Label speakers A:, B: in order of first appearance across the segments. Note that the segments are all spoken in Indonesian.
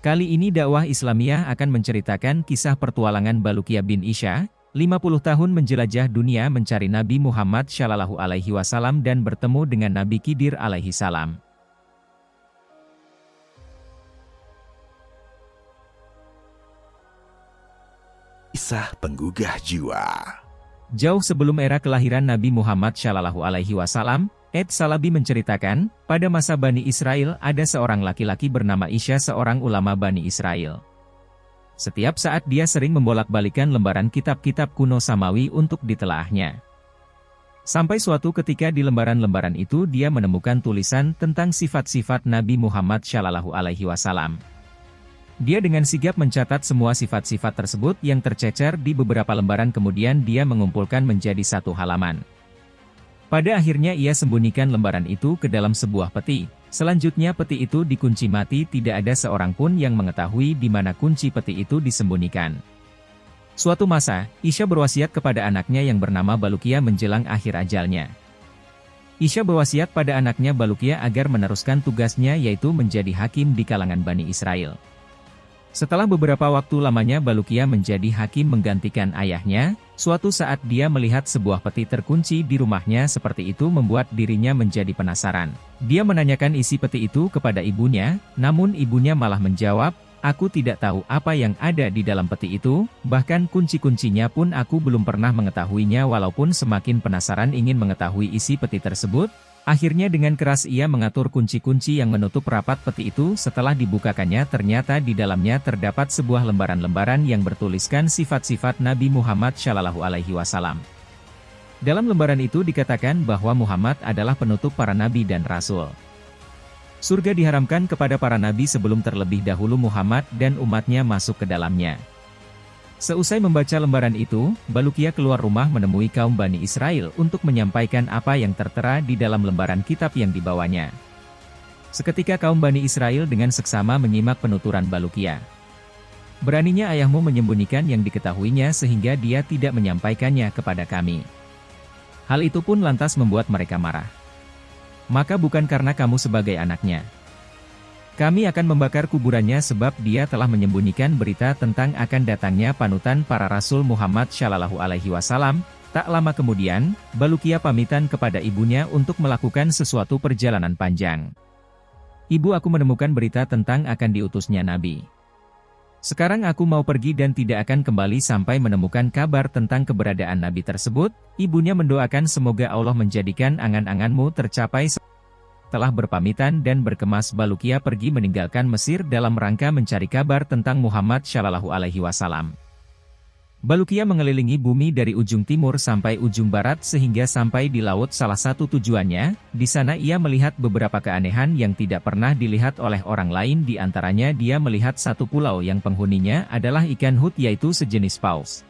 A: Kali ini dakwah Islamiyah akan menceritakan kisah pertualangan Baluqiyah bin Isya, 50 tahun menjelajah dunia mencari Nabi Muhammad Shallallahu Alaihi Wasallam dan bertemu dengan Nabi Khidir alaihi salam.
B: Kisah penggugah jiwa.
A: Jauh sebelum era kelahiran Nabi Muhammad Shallallahu Alaihi Wasallam, Ed Salabi menceritakan, pada masa Bani Israel ada seorang laki-laki bernama Isya, seorang ulama Bani Israel. Setiap saat dia sering membolak-balikan lembaran kitab-kitab kuno Samawi untuk ditelaahnya. Sampai suatu ketika di lembaran-lembaran itu dia menemukan tulisan tentang sifat-sifat Nabi Muhammad Shallallahu Alaihi Wasallam. Dia dengan sigap mencatat semua sifat-sifat tersebut yang tercecer di beberapa lembaran, kemudian dia mengumpulkan menjadi satu halaman. Pada akhirnya ia sembunyikan lembaran itu ke dalam sebuah peti. Selanjutnya peti itu dikunci mati, tidak ada seorang pun yang mengetahui di mana kunci peti itu disembunyikan. Suatu masa, Isya berwasiat kepada anaknya yang bernama Baluqiyah menjelang akhir ajalnya. Isya berwasiat pada anaknya Baluqiyah agar meneruskan tugasnya, yaitu menjadi hakim di kalangan Bani Israel. Setelah beberapa waktu lamanya Baluqiyah menjadi hakim menggantikan ayahnya, suatu saat dia melihat sebuah peti terkunci di rumahnya, seperti itu membuat dirinya menjadi penasaran. Dia menanyakan isi peti itu kepada ibunya, namun ibunya malah menjawab, "Aku tidak tahu apa yang ada di dalam peti itu, bahkan kunci-kuncinya pun aku belum pernah mengetahuinya." Walaupun semakin penasaran ingin mengetahui isi peti tersebut, akhirnya dengan keras ia mengatur kunci-kunci yang menutup rapat peti itu. Setelah dibukakannya, ternyata di dalamnya terdapat sebuah lembaran-lembaran yang bertuliskan sifat-sifat Nabi Muhammad Shallallahu Alaihi Wasallam. Dalam lembaran itu dikatakan bahwa Muhammad adalah penutup para nabi dan rasul. Surga diharamkan kepada para nabi sebelum terlebih dahulu Muhammad dan umatnya masuk ke dalamnya. Seusai membaca lembaran itu, Baluqiyah keluar rumah menemui kaum Bani Israel untuk menyampaikan apa yang tertera di dalam lembaran kitab yang dibawanya. Seketika kaum Bani Israel dengan seksama menyimak penuturan Baluqiyah. "Beraninya ayahmu menyembunyikan yang diketahuinya sehingga dia tidak menyampaikannya kepada kami. Hal itu pun lantas membuat mereka marah. Maka bukan karena kamu sebagai anaknya. Kami akan membakar kuburannya sebab dia telah menyembunyikan berita tentang akan datangnya panutan para rasul Muhammad Shallallahu Alaihi Wasallam." Tak lama kemudian, Baluqiyah pamitan kepada ibunya untuk melakukan sesuatu perjalanan panjang. "Ibu, aku menemukan berita tentang akan diutusnya Nabi. Sekarang aku mau pergi dan tidak akan kembali sampai menemukan kabar tentang keberadaan Nabi tersebut." Ibunya mendoakan semoga Allah menjadikan angan-anganmu tercapai. Setelah berpamitan dan berkemas, Baluqiyah pergi meninggalkan Mesir dalam rangka mencari kabar tentang Muhammad Shallallahu Alaihi Wasallam. Baluqiyah mengelilingi bumi dari ujung timur sampai ujung barat sehingga sampai di laut. Salah satu tujuannya, di sana ia melihat beberapa keanehan yang tidak pernah dilihat oleh orang lain. Di antaranya dia melihat satu pulau yang penghuninya adalah ikan hut, yaitu sejenis paus.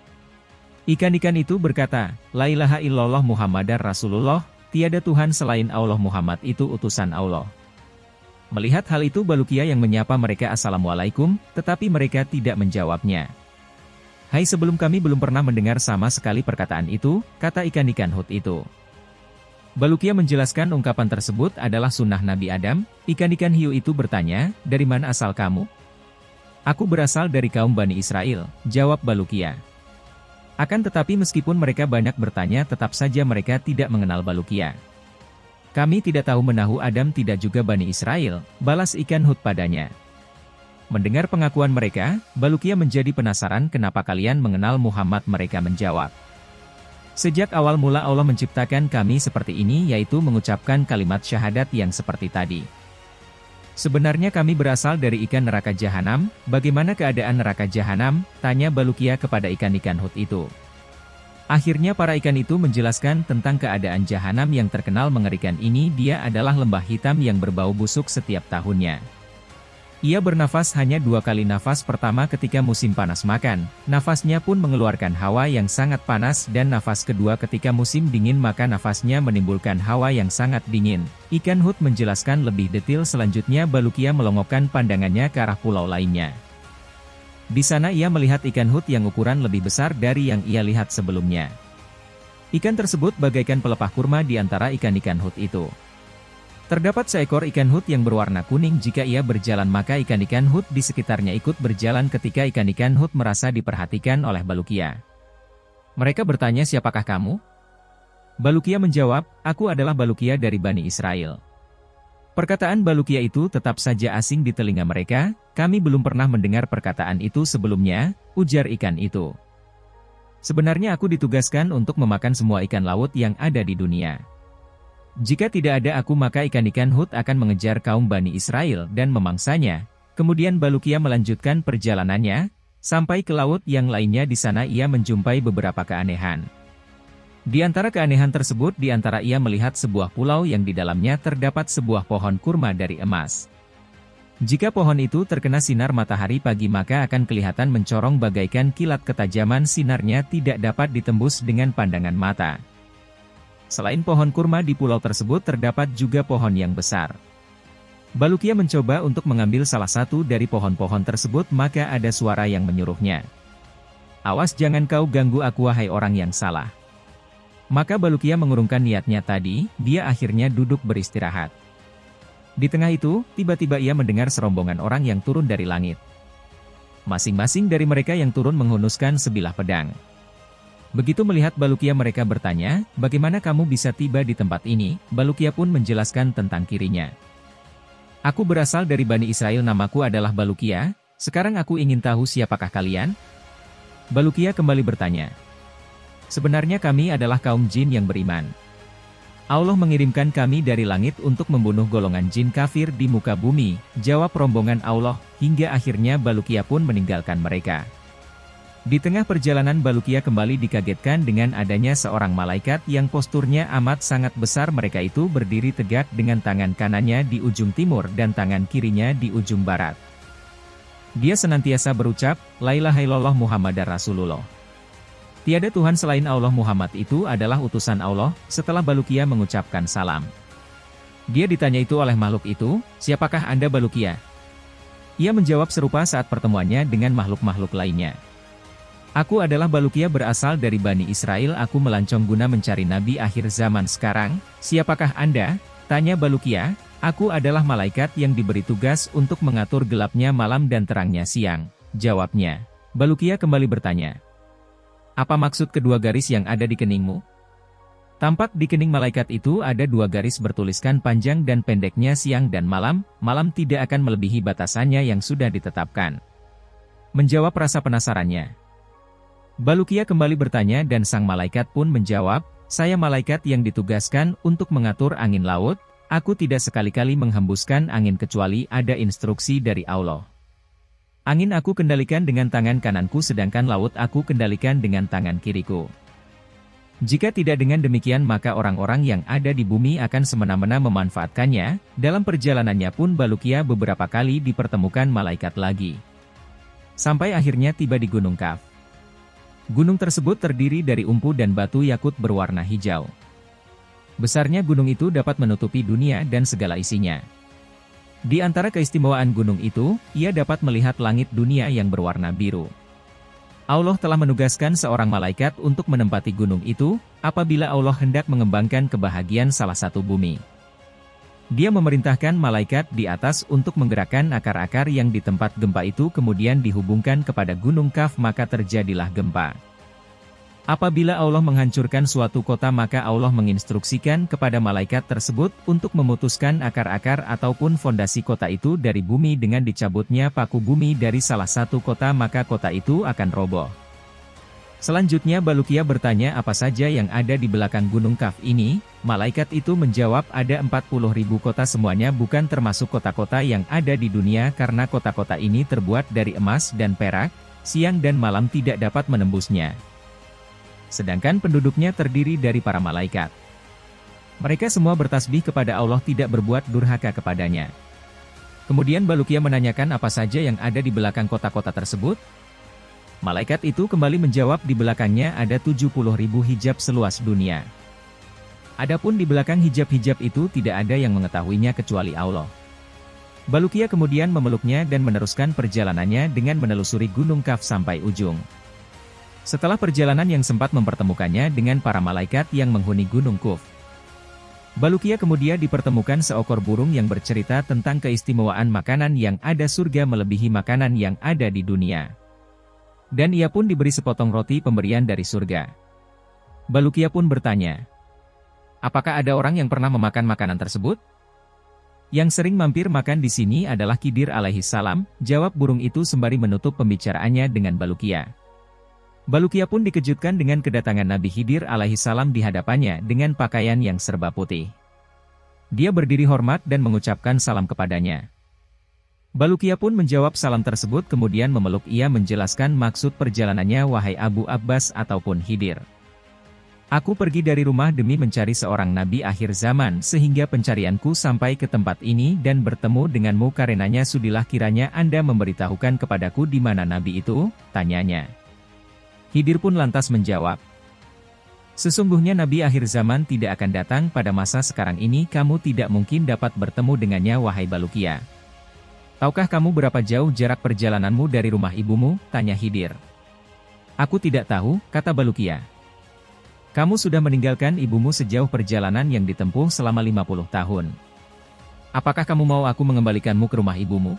A: Ikan-ikan itu berkata, "La ilaha illallah Muhammadar Rasulullah, tiada Tuhan selain Allah, Muhammad itu utusan Allah." Melihat hal itu, Baluqiyah yang menyapa mereka "Assalamualaikum," tetapi mereka tidak menjawabnya. "Hai, sebelum kami belum pernah mendengar sama sekali perkataan itu," kata ikan-ikan hut itu. Baluqiyah menjelaskan ungkapan tersebut adalah sunnah Nabi Adam. Ikan-ikan hiu itu bertanya, "Dari mana asal kamu?" "Aku berasal dari kaum Bani Israel," jawab Baluqiyah. Akan tetapi meskipun mereka banyak bertanya, tetap saja mereka tidak mengenal Baluqiyah. "Kami tidak tahu menahu Adam, tidak juga Bani Israel," balas ikan hut padanya. Mendengar pengakuan mereka, Baluqiyah menjadi penasaran, "Kenapa kalian mengenal Muhammad?" Mereka menjawab, "Sejak awal mula Allah menciptakan kami seperti ini, yaitu mengucapkan kalimat syahadat yang seperti tadi. Sebenarnya kami berasal dari ikan neraka jahanam." "Bagaimana keadaan neraka jahanam?" tanya Baluqiyah kepada ikan-ikan hut itu. Akhirnya para ikan itu menjelaskan tentang keadaan jahanam yang terkenal mengerikan ini. Dia adalah lembah hitam yang berbau busuk setiap tahunnya. Ia bernafas hanya 2 kali, nafas pertama ketika musim panas makan, nafasnya pun mengeluarkan hawa yang sangat panas, dan nafas kedua ketika musim dingin maka nafasnya menimbulkan hawa yang sangat dingin. Ikan hut menjelaskan lebih detail. Selanjutnya Baluqiyah melongokkan pandangannya ke arah pulau lainnya. Di sana ia melihat ikan hut yang ukuran lebih besar dari yang ia lihat sebelumnya. Ikan tersebut bagaikan pelepah kurma di antara ikan-ikan hut itu. Terdapat seekor ikan hut yang berwarna kuning. Jika ia berjalan maka ikan-ikan hut di sekitarnya ikut berjalan. Ketika ikan-ikan hut merasa diperhatikan oleh Balukia, mereka bertanya, siapakah kamu? Balukia menjawab, aku adalah Balukia dari Bani Israel. Perkataan Balukia itu tetap saja asing di telinga mereka. Kami belum pernah mendengar perkataan itu sebelumnya, ujar ikan itu. Sebenarnya aku ditugaskan untuk memakan semua ikan laut yang ada di dunia. Jika tidak ada aku maka ikan-ikan hut akan mengejar kaum Bani Israel dan memangsanya. Kemudian Balukia melanjutkan perjalanannya, sampai ke laut yang lainnya. Di sana ia menjumpai beberapa keanehan. Di antara keanehan tersebut, di antara ia melihat sebuah pulau yang di dalamnya terdapat sebuah pohon kurma dari emas. Jika pohon itu terkena sinar matahari pagi maka akan kelihatan mencorong bagaikan kilat. Ketajaman sinarnya tidak dapat ditembus dengan pandangan mata. Selain pohon kurma di pulau tersebut terdapat juga pohon yang besar. Balukia mencoba untuk mengambil salah satu dari pohon-pohon tersebut maka ada suara yang menyuruhnya. Awas jangan kau ganggu aku wahai orang yang salah. Maka Balukia mengurungkan niatnya tadi, dia akhirnya duduk beristirahat. Di tengah itu, tiba-tiba ia mendengar serombongan orang yang turun dari langit. Masing-masing dari mereka yang turun menghunuskan sebilah pedang. Begitu melihat Balukia mereka bertanya, bagaimana kamu bisa tiba di tempat ini? Balukia pun menjelaskan tentang cirinya. Aku berasal dari Bani Israel, namaku adalah Balukia, sekarang aku ingin tahu siapakah kalian? Balukia kembali bertanya. Sebenarnya kami adalah kaum jin yang beriman. Allah mengirimkan kami dari langit untuk membunuh golongan jin kafir di muka bumi, jawab rombongan Allah, hingga akhirnya Balukia pun meninggalkan mereka. Di tengah perjalanan Balukia kembali dikagetkan dengan adanya seorang malaikat yang posturnya amat sangat besar. Mereka itu berdiri tegak dengan tangan kanannya di ujung timur dan tangan kirinya di ujung barat. Dia senantiasa berucap, La ilaha illallah Muhammadar Rasulullah. Tiada Tuhan selain Allah, Muhammad itu adalah utusan Allah. Setelah Balukia mengucapkan salam, dia ditanya itu oleh makhluk itu, siapakah Anda Balukia? Ia menjawab serupa saat pertemuannya dengan makhluk-makhluk lainnya. Aku adalah Balukia berasal dari Bani Israel, aku melancong guna mencari Nabi akhir zaman sekarang. Siapakah Anda? Tanya Balukia. Aku adalah malaikat yang diberi tugas untuk mengatur gelapnya malam dan terangnya siang, jawabnya. Balukia kembali bertanya. Apa maksud kedua garis yang ada di keningmu? Tampak di kening malaikat itu ada dua garis bertuliskan panjang dan pendeknya siang dan malam. Malam tidak akan melebihi batasannya yang sudah ditetapkan. Menjawab rasa penasarannya, Balukia kembali bertanya dan sang malaikat pun menjawab, saya malaikat yang ditugaskan untuk mengatur angin laut, aku tidak sekali-kali menghembuskan angin kecuali ada instruksi dari Allah. Angin aku kendalikan dengan tangan kananku sedangkan laut aku kendalikan dengan tangan kiriku. Jika tidak dengan demikian maka orang-orang yang ada di bumi akan semena-mena memanfaatkannya. Dalam perjalanannya pun Balukia beberapa kali dipertemukan malaikat lagi. Sampai akhirnya tiba di Gunung Kaf. Gunung tersebut terdiri dari umpu dan batu yakut berwarna hijau. Besarnya gunung itu dapat menutupi dunia dan segala isinya. Di antara keistimewaan gunung itu, ia dapat melihat langit dunia yang berwarna biru. Allah telah menugaskan seorang malaikat untuk menempati gunung itu, apabila Allah hendak mengembangkan kebahagiaan salah satu bumi. Dia memerintahkan malaikat di atas untuk menggerakkan akar-akar yang di tempat gempa itu kemudian dihubungkan kepada gunung Kaf maka terjadilah gempa. Apabila Allah menghancurkan suatu kota maka Allah menginstruksikan kepada malaikat tersebut untuk memutuskan akar-akar ataupun fondasi kota itu dari bumi dengan dicabutnya paku bumi dari salah satu kota maka kota itu akan roboh. Selanjutnya Balukia bertanya apa saja yang ada di belakang gunung Kaf ini. Malaikat itu menjawab ada 40.000 kota semuanya bukan termasuk kota-kota yang ada di dunia karena kota-kota ini terbuat dari emas dan perak, siang dan malam tidak dapat menembusnya. Sedangkan penduduknya terdiri dari para malaikat. Mereka semua bertasbih kepada Allah tidak berbuat durhaka kepadanya. Kemudian Balukia menanyakan apa saja yang ada di belakang kota-kota tersebut. Malaikat itu kembali menjawab di belakangnya ada 70.000 hijab seluas dunia. Adapun di belakang hijab-hijab itu tidak ada yang mengetahuinya kecuali Allah. Balukia kemudian memeluknya dan meneruskan perjalanannya dengan menelusuri gunung Kaf sampai ujung. Setelah perjalanan yang sempat mempertemukannya dengan para malaikat yang menghuni gunung Kuf. Balukia kemudian dipertemukan seekor burung yang bercerita tentang keistimewaan makanan yang ada surga melebihi makanan yang ada di dunia. Dan ia pun diberi sepotong roti pemberian dari surga. Balukia pun bertanya, apakah ada orang yang pernah memakan makanan tersebut? Yang sering mampir makan di sini adalah Khidir alaihi salam, jawab burung itu sembari menutup pembicaraannya dengan Balukia. Balukia pun dikejutkan dengan kedatangan Nabi Khidir alaihi salam di hadapannya dengan pakaian yang serba putih. Dia berdiri hormat dan mengucapkan salam kepadanya. Balukia pun menjawab salam tersebut kemudian memeluk ia menjelaskan maksud perjalanannya wahai Abu Abbas ataupun Khidir. Aku pergi dari rumah demi mencari seorang nabi akhir zaman sehingga pencarianku sampai ke tempat ini dan bertemu denganmu karenanya sudilah kiranya Anda memberitahukan kepadaku di mana nabi itu, tanyanya. Khidir pun lantas menjawab, sesungguhnya nabi akhir zaman tidak akan datang pada masa sekarang ini kamu tidak mungkin dapat bertemu dengannya wahai Balukia. Tahukah kamu berapa jauh jarak perjalananmu dari rumah ibumu, tanya Khidir. Aku tidak tahu, kata Balukia. Kamu sudah meninggalkan ibumu sejauh perjalanan yang ditempuh selama 50 tahun. Apakah kamu mau aku mengembalikanmu ke rumah ibumu?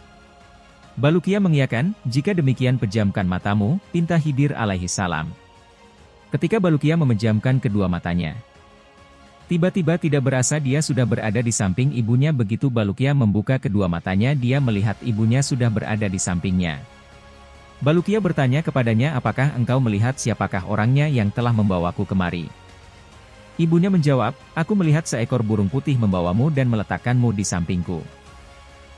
A: Balukia mengiyakan, jika demikian pejamkan matamu, pinta Khidir alaihi salam. Ketika Balukia memejamkan kedua matanya, tiba-tiba tidak berasa dia sudah berada di samping ibunya begitu Balukia membuka kedua matanya dia melihat ibunya sudah berada di sampingnya. Balukia bertanya kepadanya apakah engkau melihat siapakah orangnya yang telah membawaku kemari. Ibunya menjawab, aku melihat seekor burung putih membawamu dan meletakkanmu di sampingku.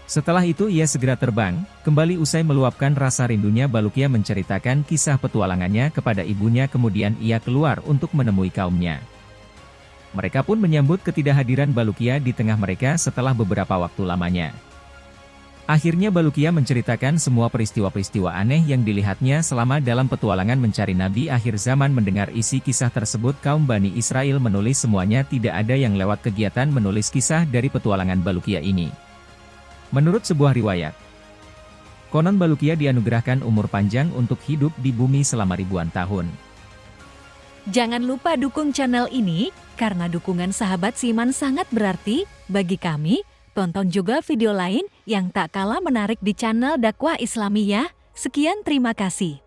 A: Setelah itu ia segera terbang, kembali usai meluapkan rasa rindunya Balukia menceritakan kisah petualangannya kepada ibunya kemudian ia keluar untuk menemui kaumnya. Mereka pun menyambut ketidakhadiran Balukia di tengah mereka setelah beberapa waktu lamanya. Akhirnya Balukia menceritakan semua peristiwa-peristiwa aneh yang dilihatnya selama dalam petualangan mencari Nabi akhir zaman. Mendengar isi kisah tersebut kaum Bani Israel menulis semuanya tidak ada yang lewat kegiatan menulis kisah dari petualangan Balukia ini. Menurut sebuah riwayat, konon Balukia dianugerahkan umur panjang untuk hidup di bumi selama ribuan tahun.
C: Jangan lupa dukung channel ini, karena dukungan sahabat Siman sangat berarti bagi kami. Tonton juga video lain yang tak kalah menarik di channel Dakwah Islamiyah. Sekian terima kasih.